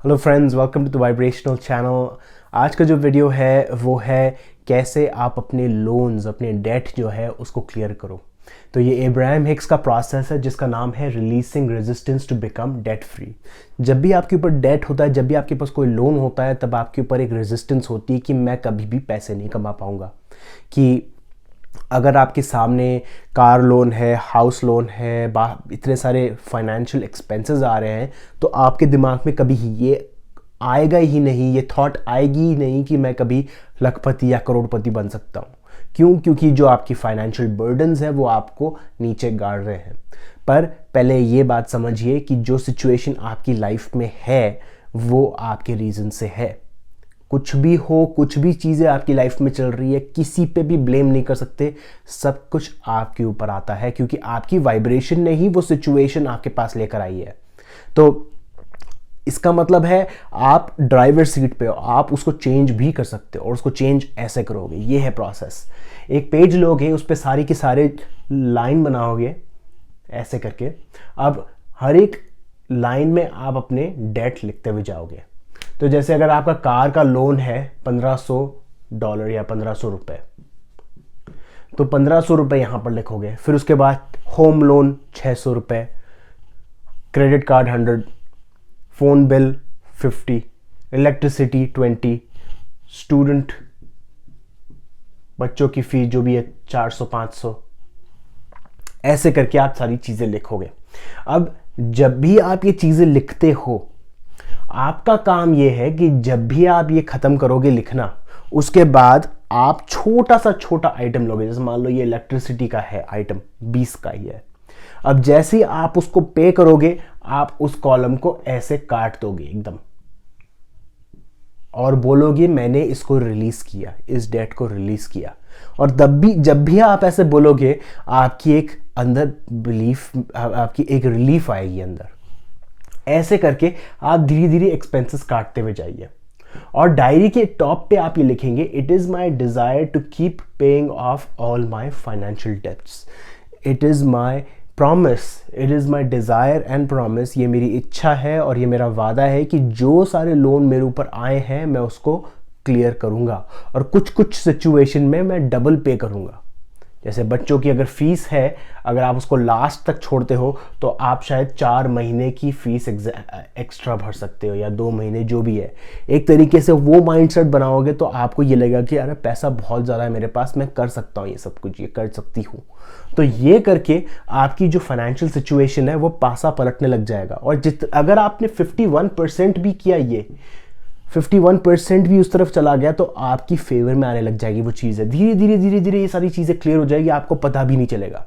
Hello friends, welcome to the vibrational channel. आज का जो वीडियो है वो है कैसे आप अपने लोन्स, अपने डेट जो है उसको क्लियर करो। तो ये एब्राहम हिक्स का प्रोसेस है जिसका नाम है releasing resistance to become debt free. जब भी आपके ऊपर डेट होता है, जब भी आपके पास कोई लोन होता है, तब आपके ऊपर एक रेजिस्टेंस होती है कि मैं कभी भी पैसे नहीं कमा पाऊंगा। कि अगर आपके सामने कार लोन है, हाउस लोन है, इतने सारे फाइनेंशियल एक्सपेंसेस आ रहे हैं, तो आपके दिमाग में कभी ये आएगा ही नहीं, ये थॉट आएगी ही नहीं कि मैं कभी लखपति या करोड़पति बन सकता हूँ। क्यों? क्योंकि जो आपकी फाइनेंशियल बर्डन्स है वो आपको नीचे गाड़ रहे हैं। पर पहले ये बात समझिए कि जो सिचुएशन आपकी लाइफ में है वो आपके रीज़न से है। कुछ भी हो, कुछ भी चीज़ें आपकी लाइफ में चल रही है, किसी पे भी ब्लेम नहीं कर सकते। सब कुछ आपके ऊपर आता है क्योंकि आपकी वाइब्रेशन ने ही वो सिचुएशन आपके पास लेकर आई है। तो इसका मतलब है आप ड्राइवर सीट पे हो, आप उसको चेंज भी कर सकते हो और उसको चेंज ऐसे करोगे। ये है प्रोसेस। एक पेज लोगे, उस पर सारी की सारे लाइन बनाओगे ऐसे करके। अब हर एक लाइन में आप अपने डेट लिखते हुए जाओगे। तो जैसे अगर आपका कार का लोन है $1500 या $1500, तो $1500 यहां पर लिखोगे। फिर उसके बाद home loan $600, credit card 100, phone bill 50, electricity 20, student बच्चों की फीस जो भी है 400-500। ऐसे करके आप सारी चीजें लिखोगे। अब जब भी आप ये चीजें लिखते हो, आपका काम यह है कि जब भी आप ये खत्म करोगे लिखना, उसके बाद आप छोटा सा छोटा आइटम लोगे। जैसे मान लो ये इलेक्ट्रिसिटी का है आइटम, 20 का ही है। अब जैसे ही आप उसको पे करोगे, आप उस कॉलम को ऐसे काट दोगे एकदम और बोलोगे मैंने इसको रिलीज किया, इस डेट को रिलीज किया। और तब भी जब भी आप ऐसे बोलोगे, आपकी एक अंदर बिलीफ, आपकी एक रिलीफ आएगी अंदर। ऐसे करके आप धीरे धीरे एक्सपेंसेस काटते हुए जाइए और डायरी के टॉप पे आप ये लिखेंगे, it is my desire to keep paying off all my financial debts. It is my promise, it is my desire and promise. ये मेरी इच्छा है और ये मेरा वादा है कि जो सारे लोन मेरे ऊपर आए हैं मैं उसको क्लियर करूंगा और कुछ कुछ सिचुएशन में मैं डबल पे करूंगा। जैसे बच्चों की अगर फीस है, अगर आप उसको लास्ट तक छोड़ते हो तो आप शायद 4 महीने की फीस एक्स्ट्रा भर सकते हो या 2 महीने, जो भी है। एक तरीके से वो माइंडसेट बनाओगे तो आपको ये लगेगा कि अरे पैसा बहुत ज़्यादा है मेरे पास, मैं कर सकता हूँ ये सब कुछ, ये कर सकती हूँ। तो ये करके आपकी जो फाइनेंशियल सिचुएशन है वो पासा पलटने लग जाएगा। और अगर आपने 51% भी किया, ये 51% भी उस तरफ चला गया, तो आपकी फेवर में आने लग जाएगी वो चीज़ें। धीरे धीरे धीरे धीरे ये सारी चीज़ें क्लियर हो जाएगी, आपको पता भी नहीं चलेगा।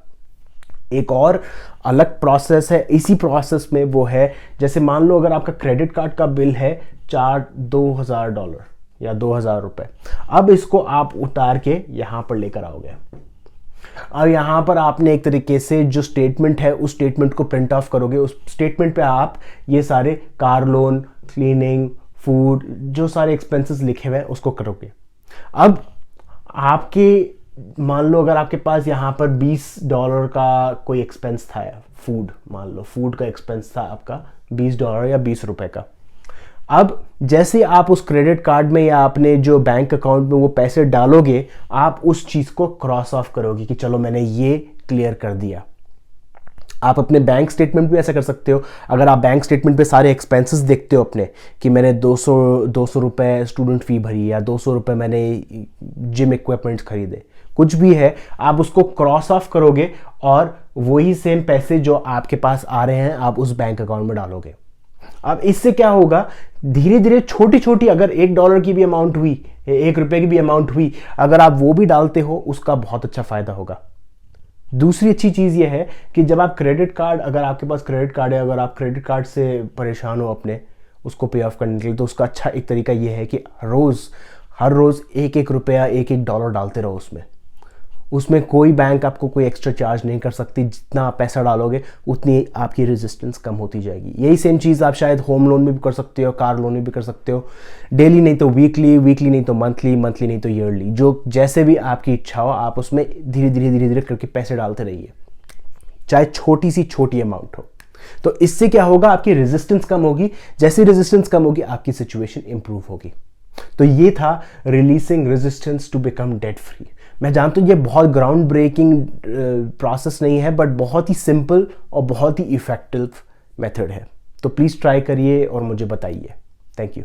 एक और अलग प्रोसेस है इसी प्रोसेस में, वो है जैसे मान लो अगर आपका क्रेडिट कार्ड का बिल है $2000 या $2000। अब इसको आप उतार के यहां पर लेकर आओगे। अब यहां पर आपने एक तरीके से जो स्टेटमेंट है उस स्टेटमेंट को प्रिंट ऑफ करोगे। उस स्टेटमेंट पे आप ये सारे कार लोन, क्लीनिंग, फूड, जो सारे एक्सपेंसेस लिखे हुए हैं उसको करोगे। अब आपके मान लो अगर आपके पास यहाँ पर $20 का कोई एक्सपेंस था, फूड, मान लो फूड का एक्सपेंस था आपका $20 या ₹20 का। अब जैसे आप उस क्रेडिट कार्ड में या अपने जो बैंक अकाउंट में वो पैसे डालोगे, आप उस चीज़ को क्रॉस ऑफ करोगे कि चलो मैंने ये क्लियर कर दिया। आप अपने बैंक स्टेटमेंट भी ऐसा कर सकते हो। अगर आप बैंक स्टेटमेंट पे सारे एक्सपेंसेस देखते हो अपने, कि मैंने 200 रुपये स्टूडेंट फ़ी भरी या 200 रुपये मैंने जिम इक्विपमेंट्स खरीदे, कुछ भी है, आप उसको क्रॉस ऑफ करोगे और वही सेम पैसे जो आपके पास आ रहे हैं आप उस बैंक अकाउंट में डालोगे। अब इससे क्या होगा, धीरे धीरे छोटी छोटी, अगर $1 की भी अमाउंट हुई, ₹1 की भी अमाउंट हुई, अगर आप वो भी डालते हो, उसका बहुत अच्छा फायदा होगा। दूसरी अच्छी चीज़ ये है कि जब आप क्रेडिट कार्ड, अगर आपके पास क्रेडिट कार्ड है, अगर आप क्रेडिट कार्ड से परेशान हो अपने उसको पे ऑफ करने के लिए, तो उसका अच्छा एक तरीका ये है कि हर रोज़ $1 $1 डालते रहो उसमें कोई बैंक आपको कोई एक्स्ट्रा चार्ज नहीं कर सकती। जितना आप पैसा डालोगे उतनी आपकी रेजिस्टेंस कम होती जाएगी। यही सेम चीज़ आप शायद होम लोन में भी कर सकते हो, कार लोन में भी कर सकते हो। डेली नहीं तो वीकली, वीकली नहीं तो मंथली, मंथली नहीं तो ईयरली, जो जैसे भी आपकी इच्छा हो आप उसमें धीरे धीरे करके पैसे डालते रहिए, चाहे छोटी सी छोटी अमाउंट हो। तो इससे क्या होगा, आपकी रेजिस्टेंस कम होगी, जैसे रेजिस्टेंस कम होगी आपकी सिचुएशन इंप्रूव होगी। तो ये था releasing resistance to become debt free. मैं जानता हूँ ये बहुत ग्राउंड ब्रेकिंग प्रोसेस नहीं है, बट बहुत ही सिंपल और बहुत ही इफेक्टिव मेथड है। तो प्लीज़ ट्राई करिए और मुझे बताइए। Thank you.